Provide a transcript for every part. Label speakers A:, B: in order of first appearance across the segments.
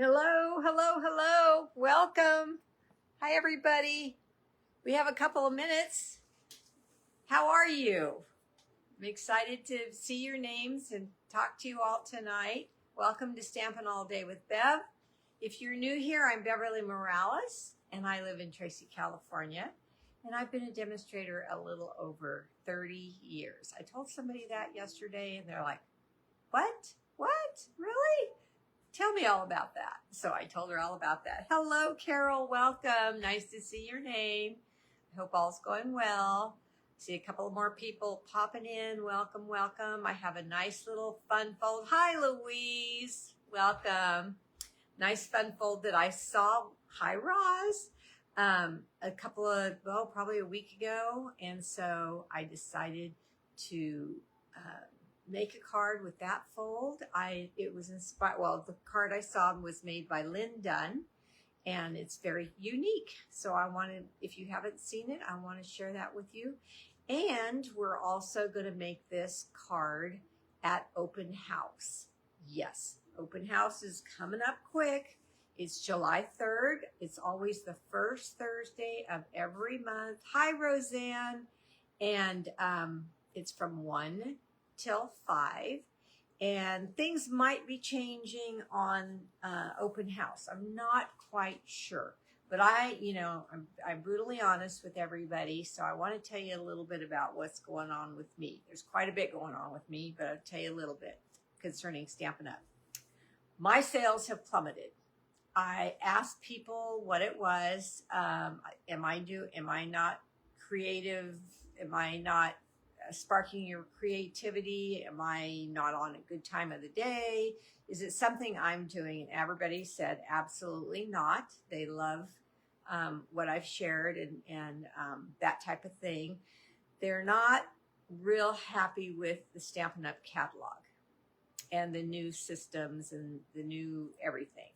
A: Hello, hello, hello. Welcome. Hi, everybody. We have a couple of minutes. How are you? I'm excited to see your names and talk to you all tonight. Welcome to Stampin' All Day with Bev. If you're new here, I'm Beverlee Morales, and I live in Tracy, California. And I've been a demonstrator a little over 30 years. I told somebody that yesterday, and they're like, what? What? Really? Tell me all about that. So I told her all about that. Hello, Carol. Welcome. Nice to see your name. I hope all's going well. See a couple more people popping in. Welcome, welcome. I have a nice little fun fold. Hi, Louise. Welcome. Nice fun fold that I saw. Hi, Roz. Probably a week ago. And so I decided to make a card with that fold. It was inspired. Well, the card I saw was made by Lynn Dunn, and it's very unique. So if you haven't seen it, I want to share that with you. And we're also going to make this card at open house. Yes, open house is coming up quick. It's July 3rd. It's always the first Thursday of every month. Hi, Roseanne. And it's from 1 till 5, and things might be changing on open house. I'm not quite sure, but I'm brutally honest with everybody, so I want to tell you a little bit about what's going on with me. There's quite a bit going on with me, but I'll tell you a little bit concerning Stampin' Up. My sales have plummeted. I asked people what it was. Am I not creative? Am I not sparking your creativity? Am I not on a good time of the day? Is it something I'm doing? And everybody said absolutely not. They love what I've shared and that type of thing. They're not real happy with the Stampin' Up catalog and the new systems and the new everything.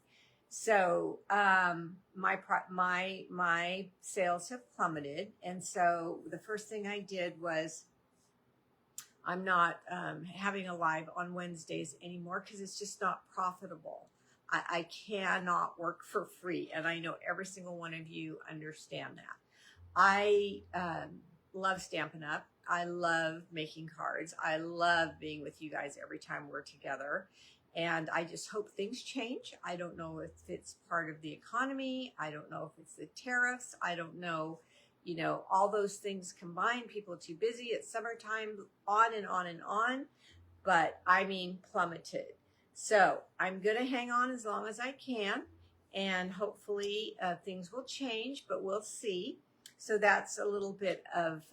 A: So my sales have plummeted, and so the first thing I did was I'm not having a live on Wednesdays anymore because it's just not profitable. I cannot work for free, and I know every single one of you understand that. I love Stampin' Up. I love making cards. I love being with you guys every time we're together, and I just hope things change. I don't know if it's part of the economy. I don't know if it's the tariffs. I don't know. All those things combined, people are too busy. It's summertime, on and on and on, but I mean plummeted. So I'm going to hang on as long as I can, and hopefully things will change, but we'll see. So that's a little bit of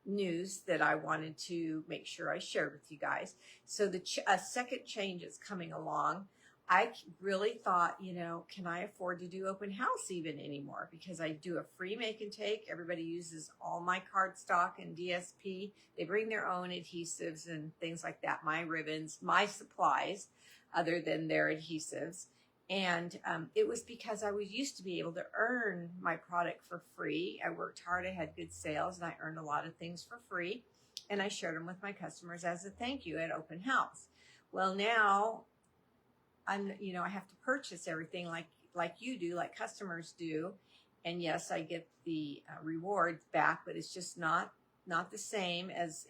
A: news that I wanted to make sure I shared with you guys. So a second change is coming along. I really thought, can I afford to do open house even anymore? Because I do a free make and take. Everybody uses all my cardstock and DSP. They bring their own adhesives and things like that, my ribbons, my supplies, other than their adhesives. And it was because I used to be able to earn my product for free. I worked hard, I had good sales, and I earned a lot of things for free. And I shared them with my customers as a thank you at open house. Well, now I have to purchase everything like you do, like customers do. And yes, I get the rewards back, but it's just not the same as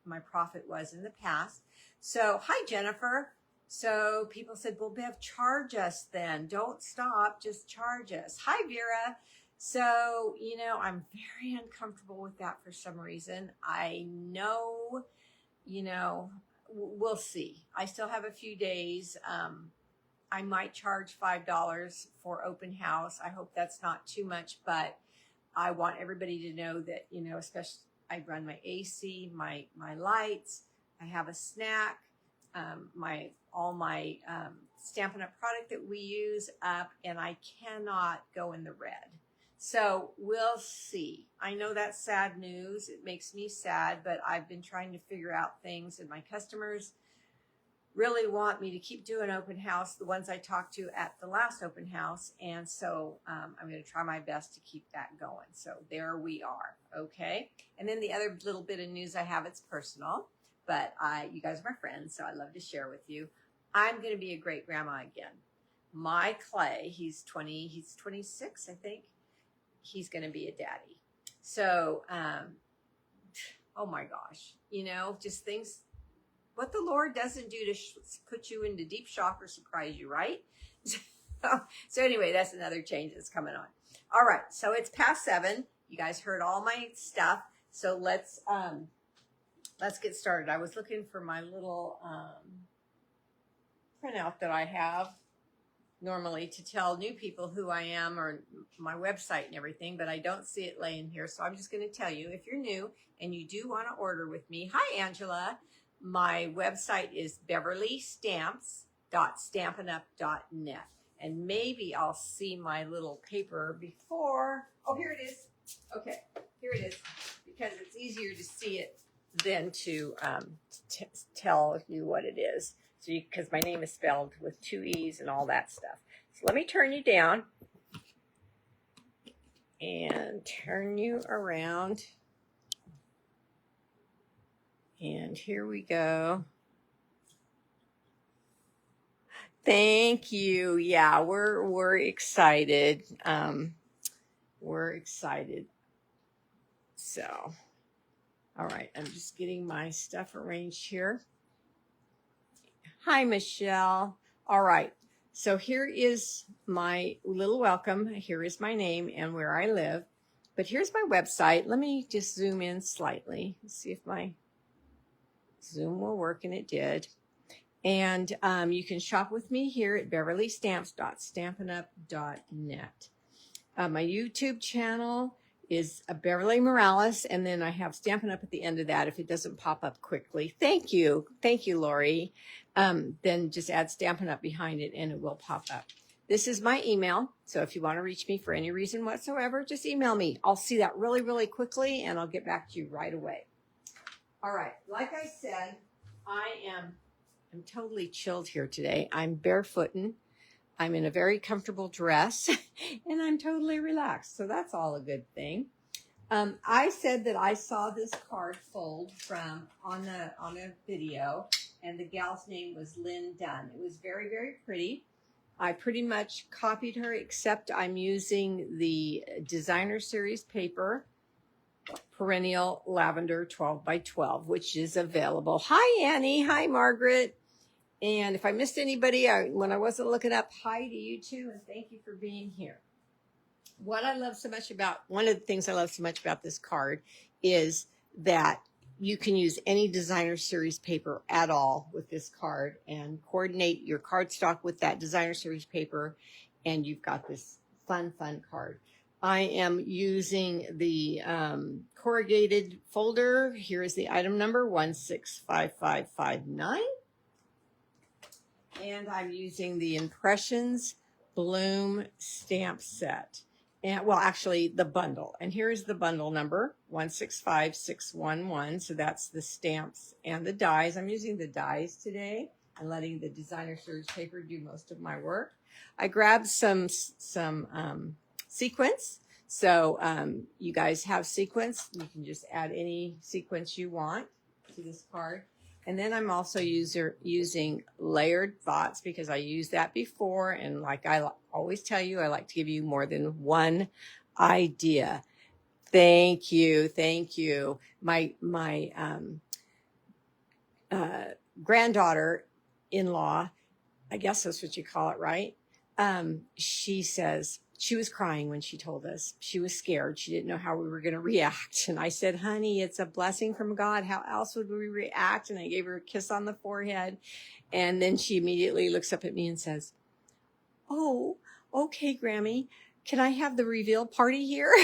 A: my profit was in the past. So, hi, Jennifer. So people said, well, Bev, charge us then. Don't stop, just charge us. Hi, Vera. So, I'm very uncomfortable with that for some reason. I know, we'll see. I still have a few days. I might charge $5 for open house. I hope that's not too much, but I want everybody to know that, especially I run my AC, my lights, I have a snack, all my Stampin' Up product that we use up, and I cannot go in the red. So we'll see. I know that's sad news. It makes me sad, but I've been trying to figure out things, and my customers really want me to keep doing open house, the ones I talked to at the last open house. And so I'm going to try my best to keep that going. So there we are. Okay. And then the other little bit of news I have, it's personal, but you guys are my friends, so I love to share with you. I'm going to be a great grandma again. my Clay, he's 26, I think. He's going to be a daddy. So, oh my gosh, you know, just things, what the Lord doesn't do to put you into deep shock or surprise you, right? So anyway, that's another change that's coming on. All right, so it's past 7. You guys heard all my stuff. So let's get started. I was looking for my little printout that I have normally to tell new people who I am or my website and everything, but I don't see it laying here. So I'm just going to tell you, if you're new and you do want to order with me, hi, Angela. My website is beverleestamps.stampinup.net. And maybe I'll see my little paper before. Oh, here it is. Okay, here it is. Because it's easier to see it than to tell you what it is. So, because my name is spelled with 2 E's and all that stuff. So let me turn you down and turn you around. And here we go. Thank you. Yeah, we're excited. We're excited. So, all right, I'm just getting my stuff arranged here. Hi, Michelle. All right, so here is my little welcome. Here is my name and where I live. But here's my website. Let me just zoom in slightly. Let's see if my Zoom will work, and it did. And you can shop with me here at beverleestamps.stampinup.net. My YouTube channel is Beverlee Morales, and then I have Stampin' Up at the end of that if it doesn't pop up quickly. Thank you, Lori. Then just add Stampin' Up behind it, and it will pop up. This is my email, so if you want to reach me for any reason whatsoever, just email me. I'll see that really, really quickly, and I'll get back to you right away. All right, like I said, I'm totally chilled here today. I'm barefooting. I'm in a very comfortable dress, and I'm totally relaxed. So that's all a good thing. I said that I saw this card fold from on a video, and the gal's name was Lynn Dunn. It was very, very pretty. I pretty much copied her, except I'm using the Designer Series paper, Perennial Lavender 12 by 12, which is available. Hi, Annie. Hi, Margaret. And if I missed anybody, when I wasn't looking up, hi to you too, and thank you for being here. One of the things I love so much about this card is that you can use any Designer Series paper at all with this card and coordinate your cardstock with that Designer Series paper, and you've got this fun card. I am using the corrugated folder. Here is the item number 165559. And I'm using the Impressions Bloom stamp set. And well, actually the bundle. And here's the bundle number 165611. So that's the stamps and the dies. I'm using the dies today and letting the Designer Series paper do most of my work. I grabbed some sequins. So you guys have sequins. You can just add any sequence you want to this card. And then I'm also using layered thoughts because I used that before. And like I always tell you, I like to give you more than one idea. Thank you. Thank you. My granddaughter-in-law, I guess that's what you call it, right? She says, she was crying when she told us. She was scared. She didn't know how we were going to react. And I said, honey, it's a blessing from God. How else would we react? And I gave her a kiss on the forehead. And then she immediately looks up at me and says, oh, okay, Grammy, can I have the reveal party here?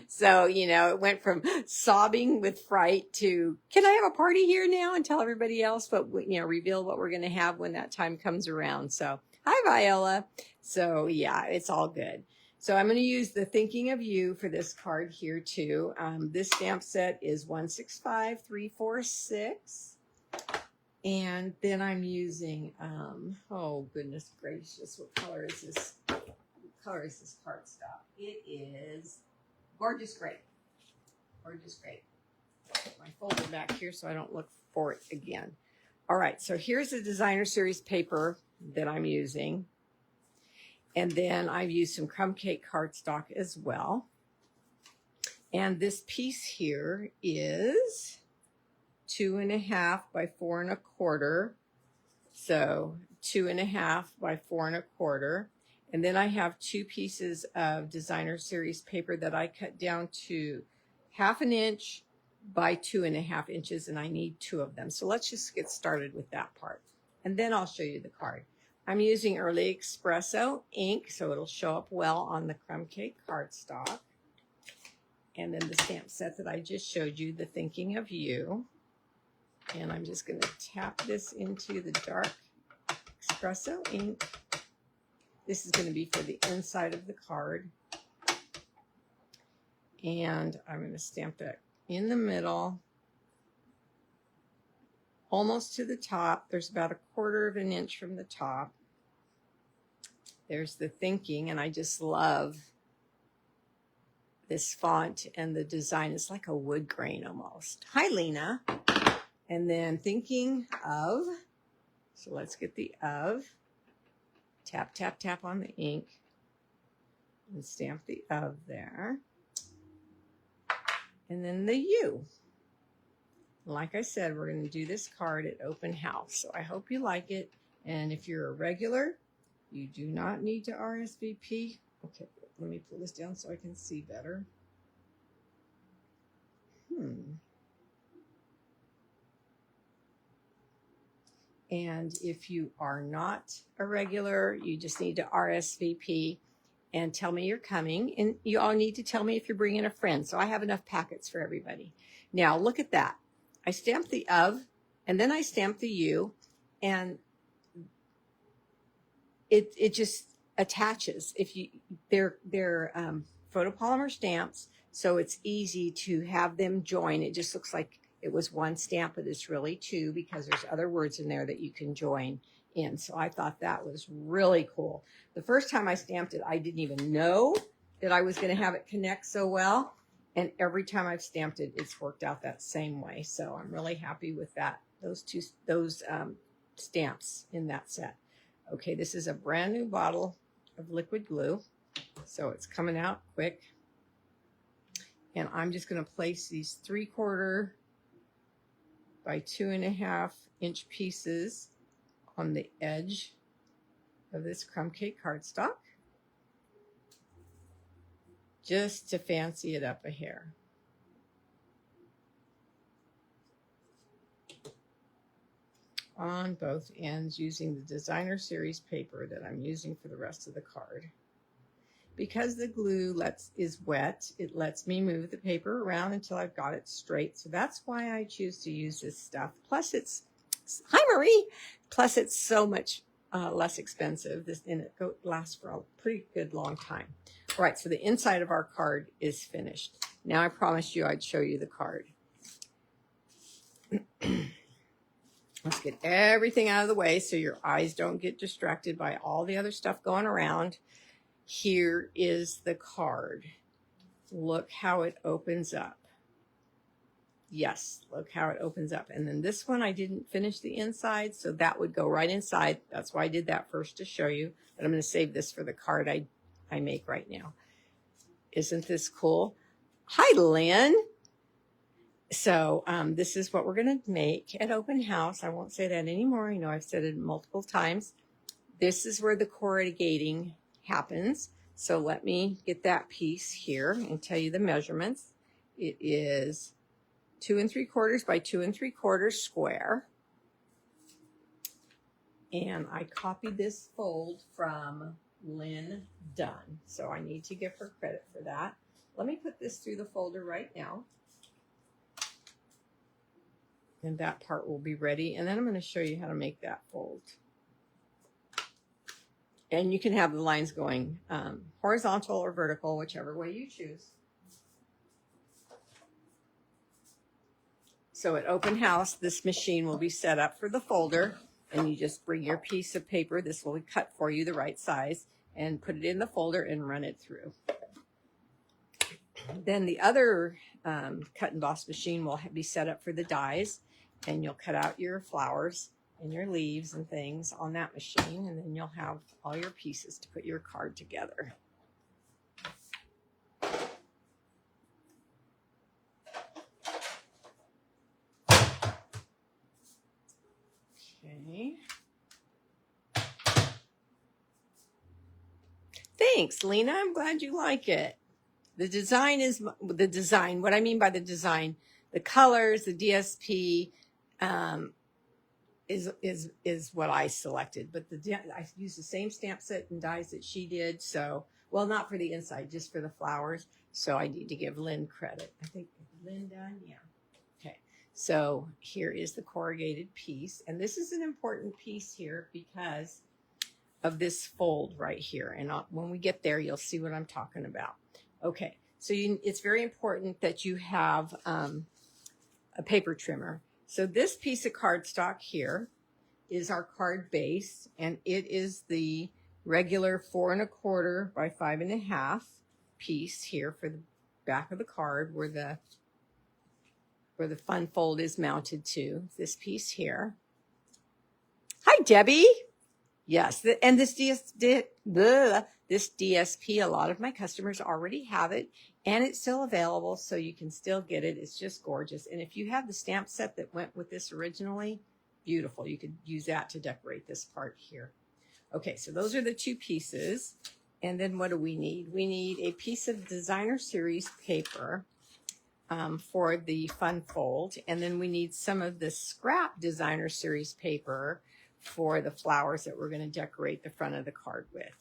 A: So, you know, it went from sobbing with fright to, can I have a party here now and tell everybody else, but, you know, reveal what we're going to have when that time comes around. So, hi, Viola. So, yeah, it's all good. So I'm going to use the Thinking of You for this card here, too. This stamp set is 165346. And then I'm using, oh, goodness gracious, what color is this? What color is this cardstock? It is Gorgeous Grape. Gorgeous Grape. Put my folder back here so I don't look for it again. All right, so here's the Designer Series paper that I'm using. And then I've used some crumb cake cardstock as well. And this piece here is 2.5 by 4 1/4. So 2.5 by 4 1/4. And then I have 2 pieces of designer series paper that I cut down to 1/2 inch by 2.5 inches, and I need 2 of them. So let's just get started with that part. And then I'll show you the card. I'm using Early Espresso ink, so it'll show up well on the crumb cake cardstock. And then the stamp set that I just showed you, the Thinking of You. And I'm just going to tap this into the dark espresso ink. This is going to be for the inside of the card. And I'm going to stamp that in the middle, almost to the top. There's about 1/4 inch from the top. There's the Thinking, and I just love this font and the design. Is like a wood grain almost. Hi, Lena. And then Thinking of. So let's get the of. Tap, tap, tap on the ink and stamp the of there. And then the U. Like I said, we're going to do this card at open house. So I hope you like it. And if you're a regular, you do not need to RSVP. Okay, let me pull this down so I can see better. And if you are not a regular, you just need to RSVP and tell me you're coming. And you all need to tell me if you're bringing a friend. So I have enough packets for everybody. Now look at that. I stamped the of, and then I stamped the U, and it just attaches. If you they're photopolymer stamps, so it's easy to have them join. It just looks like it was one stamp, but it's really 2 because there's other words in there that you can join in. So I thought that was really cool. The first time I stamped it, I didn't even know that I was going to have it connect so well. And every time I've stamped it, it's worked out that same way. So I'm really happy with that. Those stamps in that set. Okay, this is a brand new bottle of liquid glue. So it's coming out quick. And I'm just going to place these 3/4 by 2.5 inch pieces on the edge of this crumb cake cardstock, just to fancy it up a hair. On both ends, using the designer series paper that I'm using for the rest of the card. Because the glue is wet, it lets me move the paper around until I've got it straight. So that's why I choose to use this stuff. Plus hi Marie! Plus it's so much less expensive. And it lasts for a pretty good long time. All right, so the inside of our card is finished. Now I promised you I'd show you the card. Let's get everything out of the way so your eyes don't get distracted by all the other stuff going around. Here is the card. Look how it opens up. Yes, look how it opens up. And then this one, I didn't finish the inside, so that would go right inside. That's why I did that first to show you. But I'm going to save this for the card I make right now. Isn't this cool? Hi, Lynn. So this is what we're going to make at open house. I won't say that anymore. You know, I've said it multiple times. This is where the corrugating happens. So let me get that piece here and tell you the measurements. It is 2 3/4 by 2 3/4 square. And I copied this fold from Lynn Dunn. So I need to give her credit for that. Let me put this through the folder right now. And that part will be ready. And then I'm going to show you how to make that fold. And you can have the lines going horizontal or vertical, whichever way you choose. So at open house, this machine will be set up for the folder. And you just bring your piece of paper. This will cut for you the right size. And put it in the folder and run it through. Then the other cut and emboss machine will be set up for the dies. And you'll cut out your flowers and your leaves and things on that machine, and then you'll have all your pieces to put your card together. Okay. Thanks, Lena. I'm glad you like it. The design is the design. What I mean by the design, the colors, the DSP, is what I selected. But I used the same stamp set and dies that she did. So, well, not for the inside, just for the flowers. So I need to give Lynn credit. I think Lynn done, yeah. Okay. So here is the corrugated piece, and this is an important piece here because of this fold right here. And when we get there, you'll see what I'm talking about. Okay, so it's very important that you have a paper trimmer. So this piece of cardstock here is our card base, and it is the regular 4 1/4 by 5 1/2 piece here for the back of the card where the fun fold is mounted to. This piece here. Hi, Debbie. Yes, and this DSP, a lot of my customers already have it, and it's still available, so you can still get it. It's just gorgeous. And if you have the stamp set that went with this originally, beautiful. You could use that to decorate this part here. Okay, so those are the two pieces. And then what do we need? We need a piece of designer series paper for the fun fold, and then we need some of the scrap designer series paper for the flowers that we're going to decorate the front of the card with.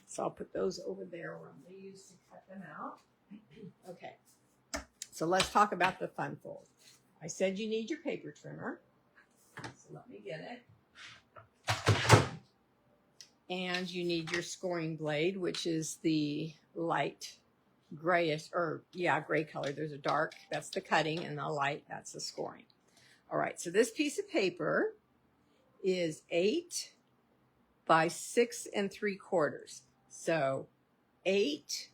A: So I'll put those over there where I'm going to use to cut them out. Okay, so let's talk about the fun fold. I said you need your paper trimmer, so let me get it. And you need your scoring blade, which is the light grayish, or yeah, gray color. There's a dark, that's the cutting, and the light, that's the scoring. All right, so this piece of paper is 8 by 6 3/4. So 8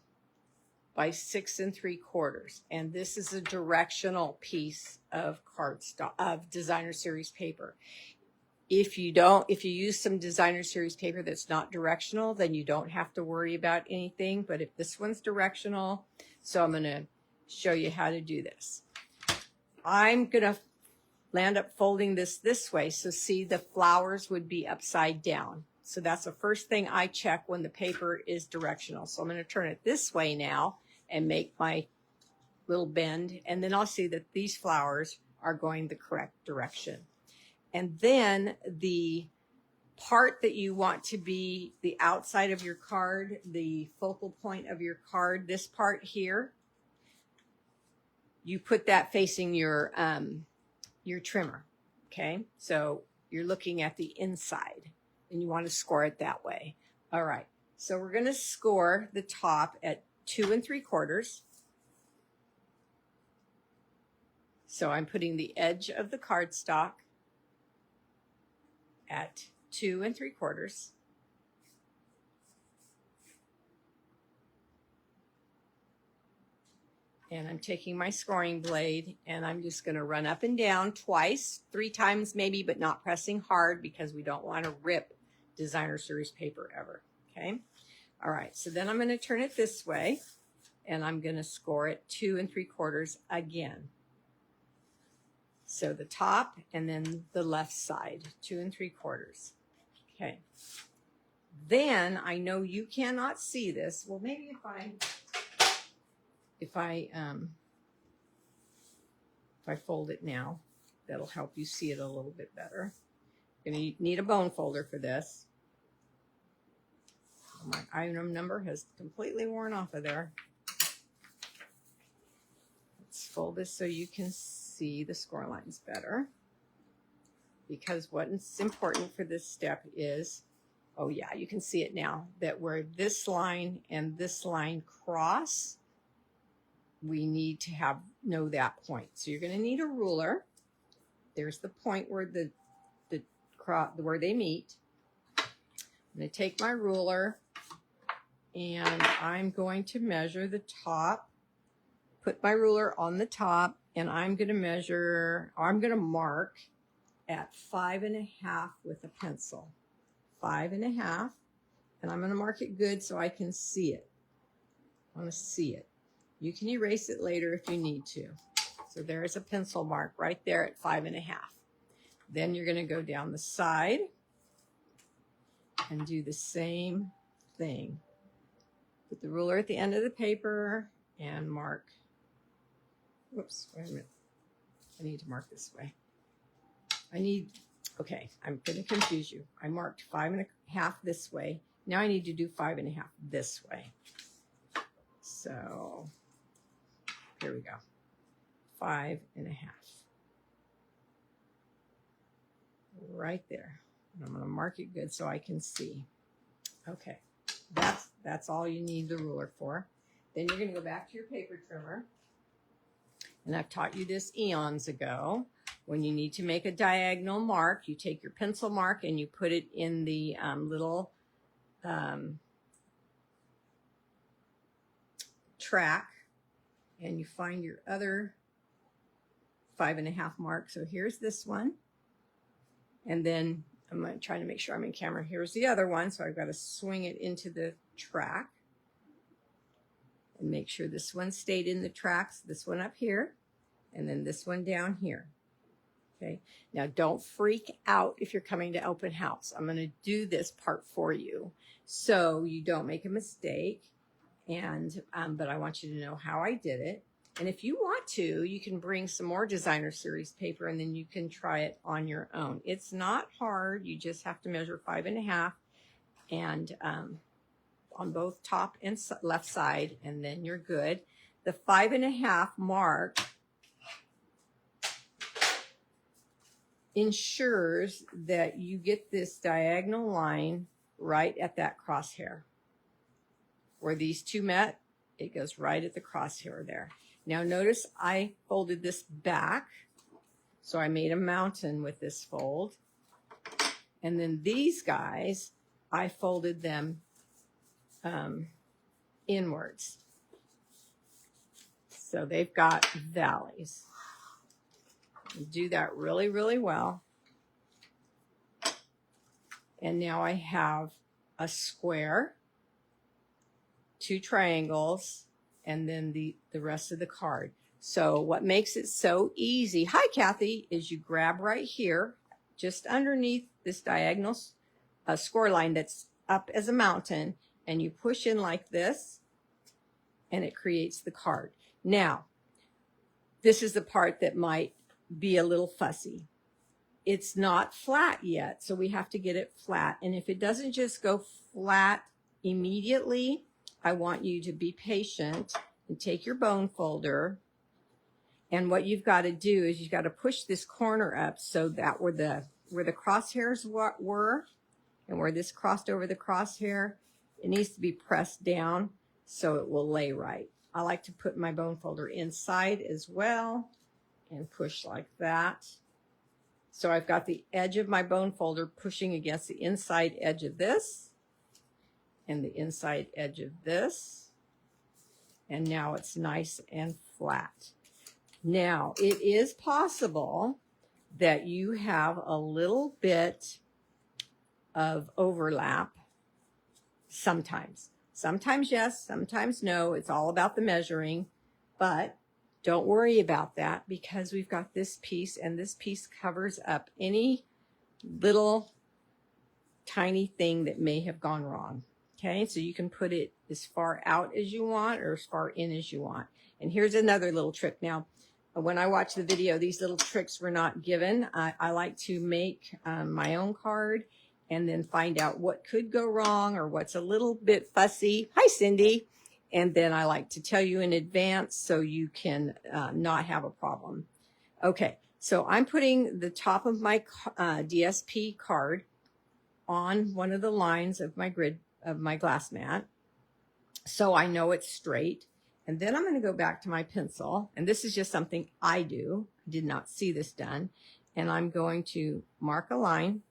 A: by 6 3/4. And this is a directional piece of cardstock, of designer series paper. If you use some designer series paper that's not directional, then you don't have to worry about anything. But if this one's directional, so I'm going to show you how to do this. I'm going to land up folding this way. So see, the flowers would be upside down. So that's the first thing I check when the paper is directional. So I'm going to turn it this way now and make my little bend. And then I'll see that these flowers are going the correct direction. And then the part that you want to be the outside of your card, the focal point of your card, this part here, you put that facing your trimmer. Okay, so you're looking at the inside and you want to score it that way. All right, so we're going to score the top at 2 3/4. So I'm putting the edge of the cardstock at 2 3/4. And I'm taking my scoring blade and I'm just going to run up and down twice, 3 times maybe, but not pressing hard because we don't want to rip designer series paper ever. Okay. All right. So then I'm going to turn it this way and I'm going to score it 2 3/4 again. So the top and then the left side, 2 3/4. Okay. Then I know you cannot see this. Well, maybe if I fold it now, that'll help you see it a little bit better. You're going to need a bone folder for this. My item number has completely worn off of there. Let's fold this so you can see the score lines better. Because what's important for this step is, oh yeah, you can see it now, that where this line and this line cross, we need to know that point. So you're going to need a ruler. There's the point where where they meet. I'm going to take my ruler and I'm going to measure the top. Put my ruler on the top and I'm going to mark at 5.5 with a pencil. 5.5, and I'm going to mark it good so I can see it. I want to see it. You can erase it later if you need to. So there's a pencil mark right there at 5.5. Then you're going to go down the side and do the same thing. Put the ruler at the end of the paper and mark. Whoops, wait a minute. I need to mark this way. Okay, I'm going to confuse you. I marked 5.5 this way. Now I need to do 5.5 this way. So here we go. 5.5. Right there. And I'm going to mark it good so I can see. Okay, that's all you need the ruler for. Then you're going to go back to your paper trimmer. And I've taught you this eons ago. When you need to make a diagonal mark, you take your pencil mark and you put it in the little track, and you find your other 5.5 mark. So here's this one. And then I'm trying to make sure I'm in camera. Here's the other one. So I've got to swing it into the track and make sure this one stayed in the tracks, this one up here, and then this one down here. Okay. Now don't freak out if you're coming to open house. I'm going to do this part for you so you don't make a mistake. And but I want you to know how I did it. And if you want to, you can bring some more designer series paper and then you can try it on your own. It's not hard. You just have to measure 5.5 and on both top and left side, and then you're good. The 5.5 mark ensures that you get this diagonal line right at that crosshair. Where these two met, it goes right at the crosshair there. Now notice I folded this back, so I made a mountain with this fold. And then these guys, I folded them inwards. So they've got valleys. Do that really, really well. And now I have a square, 2 triangles, and then the rest of the card. So what makes it so easy, hi Kathy, is you grab right here, just underneath this diagonal score line that's up as a mountain, and you push in like this, and it creates the card. Now, this is the part that might be a little fussy. It's not flat yet, so we have to get it flat. And if it doesn't just go flat immediately, I want you to be patient and take your bone folder. And what you've got to do is you've got to push this corner up so that where the crosshairs were and where this crossed over the crosshair, it needs to be pressed down so it will lay right. I like to put my bone folder inside as well and push like that. So I've got the edge of my bone folder pushing against the inside edge of this and the inside edge of this. And now it's nice and flat. Now, it is possible that you have a little bit of overlap sometimes. Sometimes yes, sometimes no. It's all about the measuring, but don't worry about that because we've got this piece, and this piece covers up any little tiny thing that may have gone wrong. Okay, so you can put it as far out as you want or as far in as you want. And here's another little trick. Now, when I watch the video, these little tricks were not given. I like to make my own card and then find out what could go wrong or what's a little bit fussy. Hi, Cindy. And then I like to tell you in advance so you can not have a problem. Okay, so I'm putting the top of my DSP card on one of the lines of my grid of my glass mat, so I know it's straight. And then I'm going to go back to my pencil, and this is just something I do. I did not see this done. And I'm going to mark a line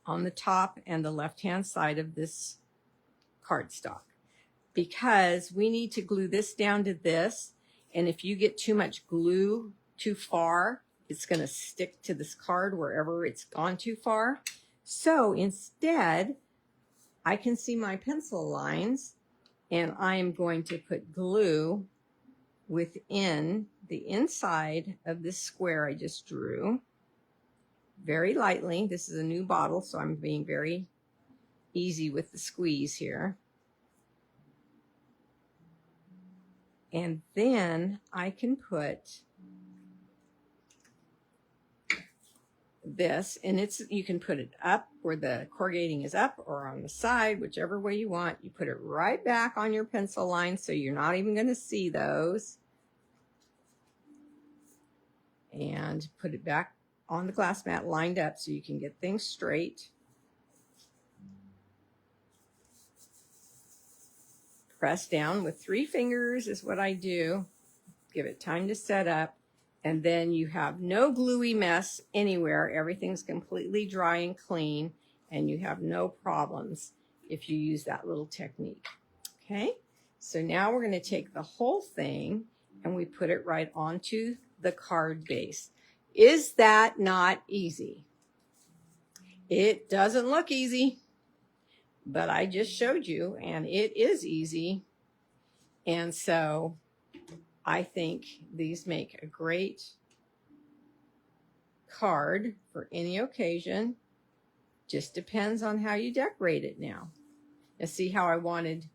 A: on the top and the left-hand side of this cardstock, because we need to glue this down to this. And if you get too much glue too far, it's going to stick to this card wherever it's gone too far. So instead, I can see my pencil lines, and I am going to put glue within the inside of this square I just drew, very lightly. This is a new bottle, so I'm being very easy with the squeeze here. And then I can put this, and you can put it up where the corrugating is up or on the side, whichever way you want. You put it right back on your pencil line, so you're not even going to see those. And put it back on the glass mat lined up so you can get things straight. Press down with 3 fingers is what I do. Give it time to set up. And then you have no gluey mess anywhere. Everything's completely dry and clean, and you have no problems if you use that little technique. Okay, so now we're going to take the whole thing and we put it right onto the card base. Is that not easy? It doesn't look easy, but I just showed you, and it is easy. And so I think these make a great card for any occasion. Just depends on how you decorate it now. Now see how I wanted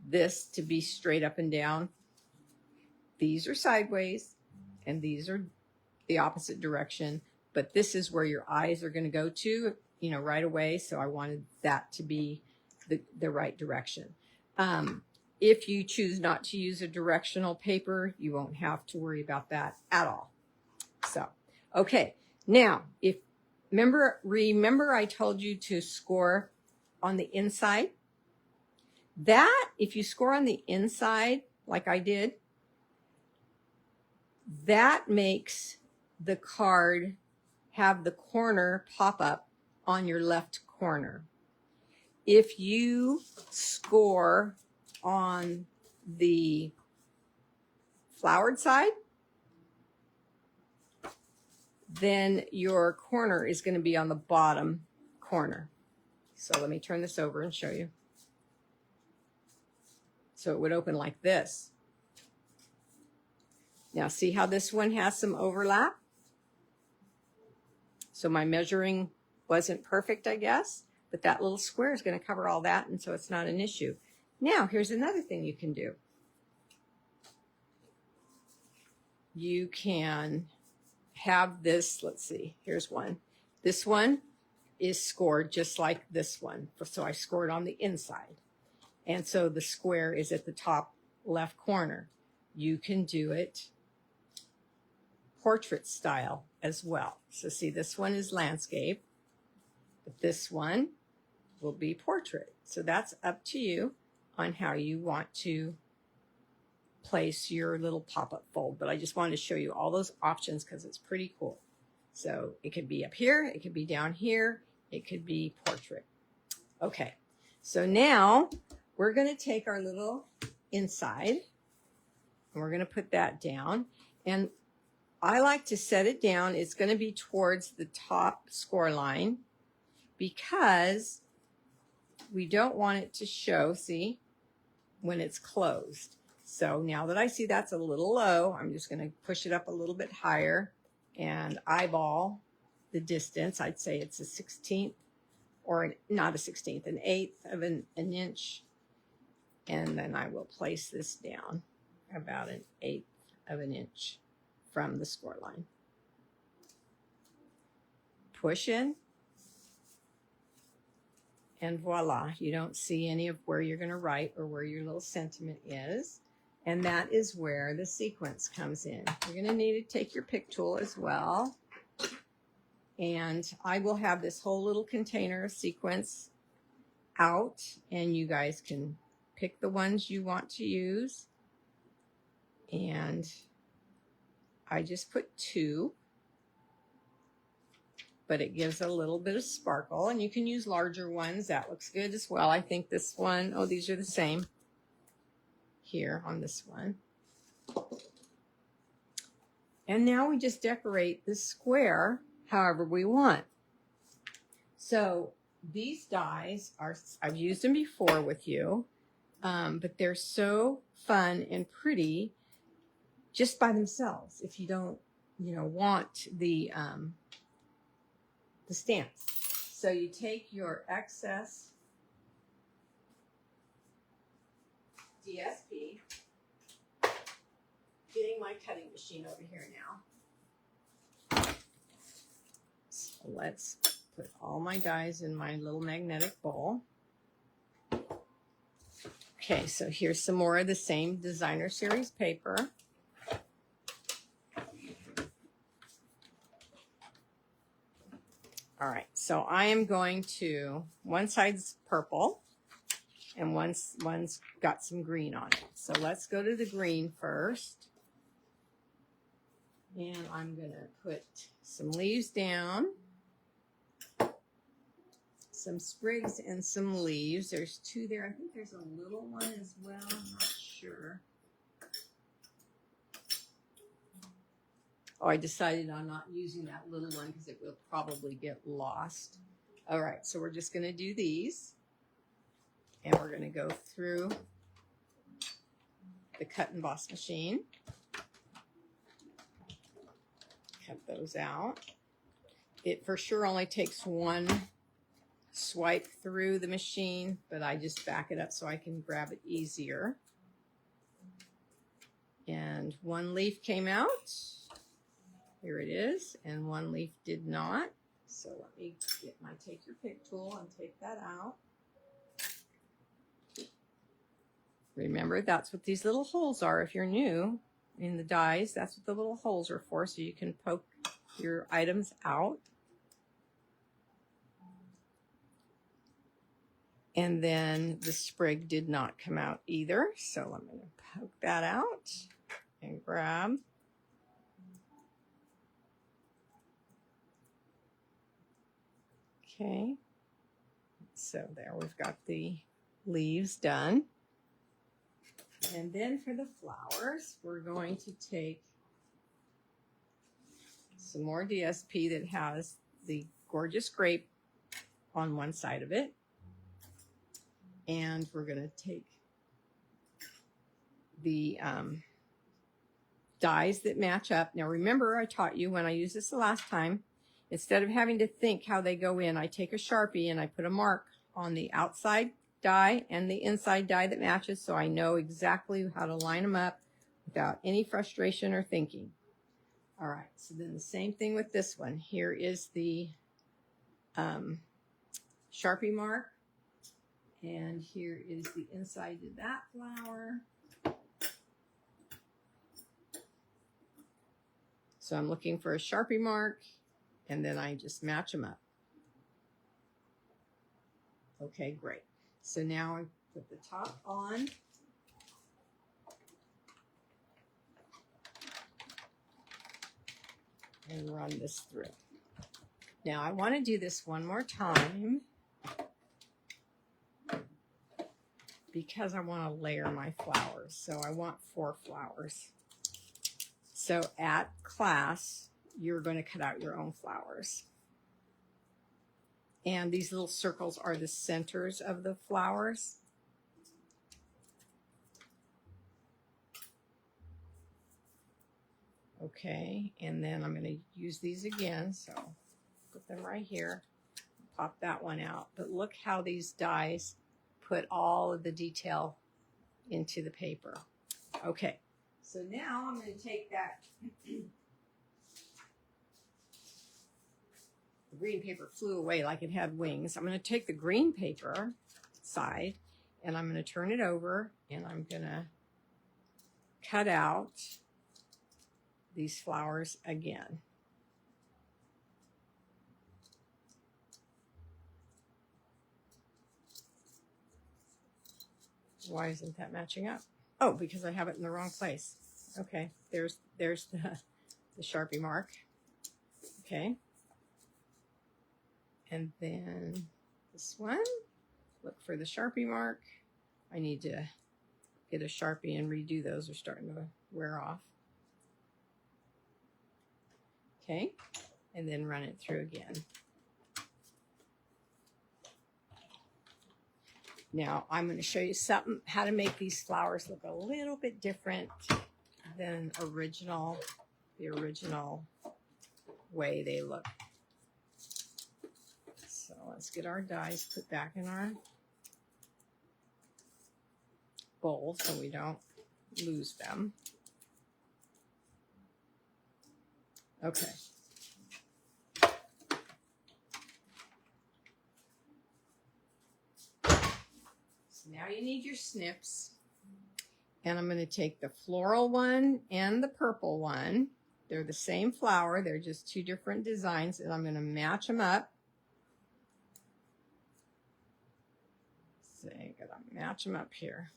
A: this to be straight up and down? These are sideways, and these are the opposite direction, but this is where your eyes are going to go to, you know, right away. So I wanted that to be the right direction. If you choose not to use a directional paper, you won't have to worry about that at all. So, okay. Now, remember I told you to score on the inside? If you score on the inside, like I did, that makes the card have the corner pop up on your left corner. If you score on the flowered side, then your corner is going to be on the bottom corner. So let me turn this over and show you. So it would open like this. Now see how this one has some overlap? So my measuring wasn't perfect, I guess, but that little square is going to cover all that, and so it's not an issue. Now, here's another thing you can do. You can have this, let's see, here's one. This one is scored just like this one. So I scored on the inside. And so the square is at the top left corner. You can do it portrait style as well. So see, this one is landscape, but this one will be portrait. So that's up to you on how you want to place your little pop-up fold. But I just wanted to show you all those options because it's pretty cool. So it could be up here, it could be down here, it could be portrait. Okay, so now we're going to take our little inside and we're going to put that down. And I like to set it down. It's going to be towards the top score line because we don't want it to show, see, when it's closed. So now that I see that's a little low, I'm just going to push it up a little bit higher and eyeball the distance. I'd say it's a 16th, or not a 16th, an 1/8 of an inch. And then I will place this down about an 1/8 of an inch from the score line. Push in, and voila, you don't see any of where you're going to write or where your little sentiment is. And that is where the sequence comes in. You're going to need to take your pick tool as well. And I will have this whole little container of sequence out, and you guys can pick the ones you want to use. And I just put 2, but it gives a little bit of sparkle, and you can use larger ones. That looks good as well. I think this one, oh, these are the same here on this one. And now we just decorate the square however we want. So these dies are, I've used them before with you, but they're so fun and pretty just by themselves if you don't, you know, want the stamps. So you take your excess DSP, getting my cutting machine over here now. So let's put all my dies in my little magnetic bowl. Okay, so here's some more of the same designer series paper. All right, so I am going to, one side's purple and one's got some green on it. So let's go to the green first. And I'm gonna put some leaves down, some sprigs and some leaves. There's two there. I think there's a little one as well, I'm not sure. Oh, I decided on not using that little one because it will probably get lost. All right, so we're just gonna do these. And we're gonna go through the cut and emboss machine. Cut those out. It for sure only takes one swipe through the machine, but I just back it up so I can grab it easier. And one leaf came out. Here it is, and one leaf did not. So let me get my take your pick tool and take that out. Remember, that's what these little holes are if you're new in the dies. That's what the little holes are for, so you can poke your items out. And then the sprig did not come out either, so I'm going to poke that out and grab. Okay, so there we've got the leaves done. And then for the flowers, we're going to take some more DSP that has the gorgeous grape on one side of it. And we're going to take the dies that match up. Now remember, I taught you when I used this the last time, instead of having to think how they go in, I take a Sharpie and I put a mark on the outside die and the inside die that matches, so I know exactly how to line them up without any frustration or thinking. All right, so then the same thing with this one. Here is the Sharpie mark, and here is the inside of that flower. So I'm looking for a Sharpie mark, and then I just match them up. Okay, great. So now I put the top on. And run this through. Now I want to do this one more time because I want to layer my flowers. So I want 4 flowers. So at class, you're going to cut out your own flowers. And these little circles are the centers of the flowers. Okay, and then I'm going to use these again. So put them right here. Pop that one out. But look how these dies put all of the detail into the paper. Okay, so now I'm going to take that. The green paper flew away like it had wings. I'm going to take the green paper side and I'm going to turn it over and I'm going to cut out these flowers again. Why isn't that matching up? Oh, because I have it in the wrong place. Okay, there's the Sharpie mark. Okay. And then this one, look for the Sharpie mark. I need to get a Sharpie and redo those. They're starting to wear off. Okay, and then run it through again. Now I'm going to show you something, how to make these flowers look a little bit different than the original way they look. So let's get our dies put back in our bowl so we don't lose them. Okay. So now you need your snips. And I'm going to take the floral one and the purple one. They're the same flower. They're just two different designs. And I'm going to match them up. So I got to match them up here.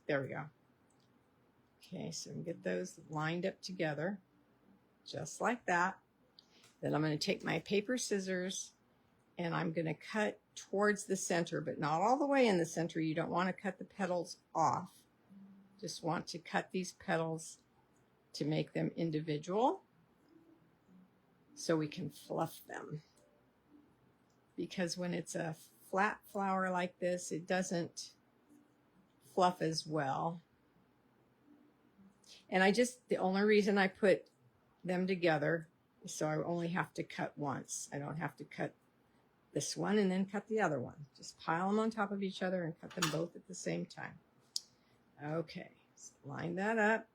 A: There we go. Okay, so get those lined up together. Just like that. Then I'm going to take my paper scissors and I'm going to cut towards the center, but not all the way in the center. You don't want to cut the petals off. Just want to cut these petals to make them individual so we can fluff them. Because when it's a flat flower like this, it doesn't fluff as well. And the only reason I put them together is so I only have to cut once. I don't have to cut this one and then cut the other one. Just pile them on top of each other and cut them both at the same time. Okay, so line that up.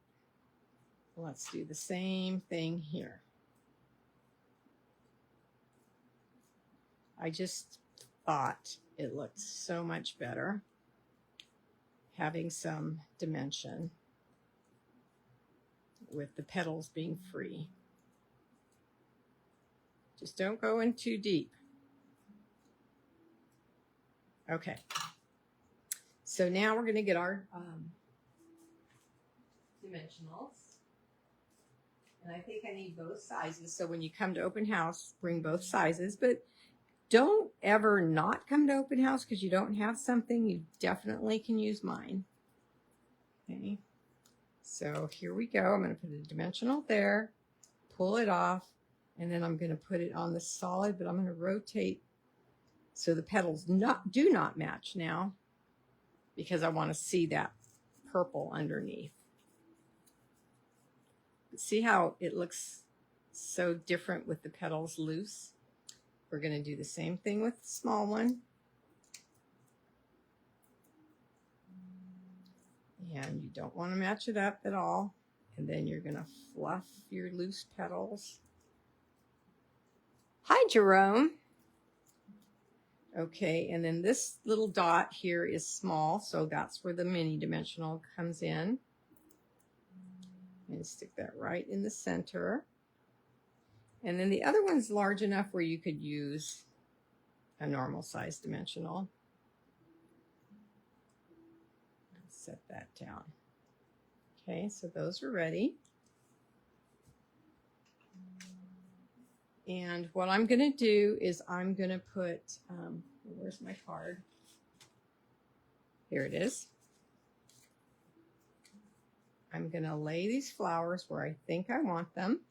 A: Let's do the same thing here. I just thought it looked so much better having some dimension with the petals being free. Just don't go in too deep. Okay. So now we're going to get our dimensionals. And I think I need both sizes. So when you come to open house, bring both sizes. But don't ever not come to open house because you don't have something. You definitely can use mine. Okay. So here we go. I'm going to put a dimensional there, pull it off, and then I'm going to put it on the solid, but I'm going to rotate so the petals do not match now because I want to see that purple underneath. See how it looks so different with the petals loose? We're going to do the same thing with the small one. And you don't want to match it up at all. And then you're going to fluff your loose petals. Hi, Jerome. Okay, and then this little dot here is small, so that's where the mini dimensional comes in. And stick that right in the center. And then the other one's large enough where you could use a normal size dimensional. Set that down. Okay, so those are ready. And what I'm going to do is I'm going to put, where's my card? Here it is. I'm going to lay these flowers where I think I want them.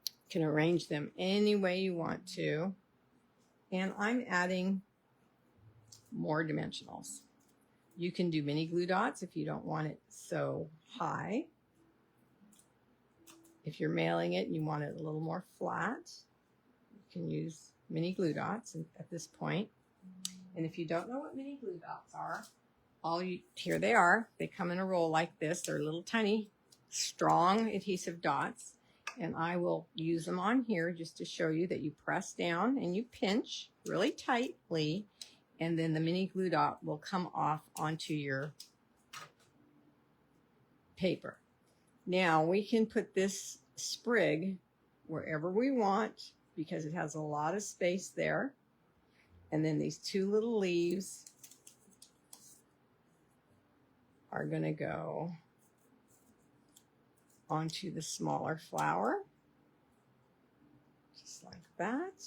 A: You can arrange them any way you want to. And I'm adding more dimensionals. You can do mini glue dots if you don't want it so high. If you're mailing it and you want it a little more flat, you can use mini glue dots at this point. And if you don't know what mini glue dots are, here they are. They come in a roll like this. They're little tiny, strong adhesive dots. And I will use them on here just to show you that you press down and you pinch really tightly. And then the mini glue dot will come off onto your paper. Now we can put this sprig wherever we want because it has a lot of space there. And then these two little leaves are going to go onto the smaller flower, just like that.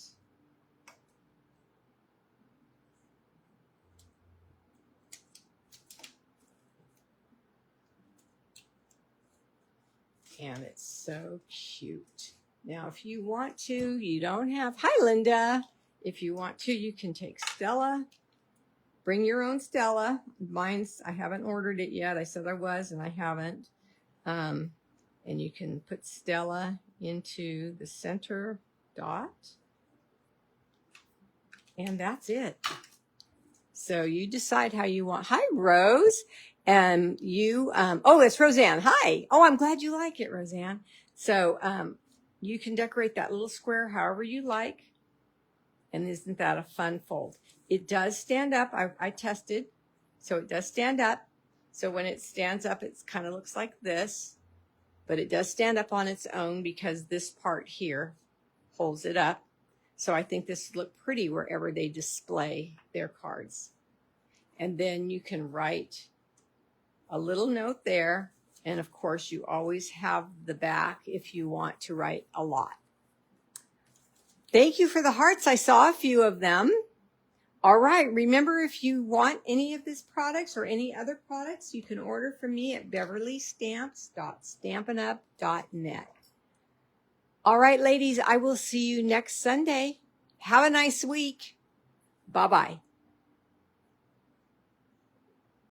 A: And it's so cute. Now, if you want to, you don't have, hi, Linda. If you want to, you can take Stella. Bring your own Stella. Mine's, I haven't ordered it yet. I said I was, and I haven't. And you can put Stella into the center dot. And that's it. So you decide how you want. Hi, Rose. And you, oh, it's Roseanne. Hi. Oh, I'm glad you like it, Roseanne. So you can decorate that little square however you like. And isn't that a fun fold? It does stand up. I tested. So it does stand up. So when it stands up, it kind of looks like this. But it does stand up on its own because this part here holds it up. So I think this would look pretty wherever they display their cards. And then you can write a little note there. And of course, you always have the back if you want to write a lot. Thank you for the hearts. I saw a few of them. All right. Remember, if you want any of these products or any other products, you can order from me at beverleestamps.stampinup.net. All right, ladies, I will see you next Sunday. Have a nice week. Bye-bye.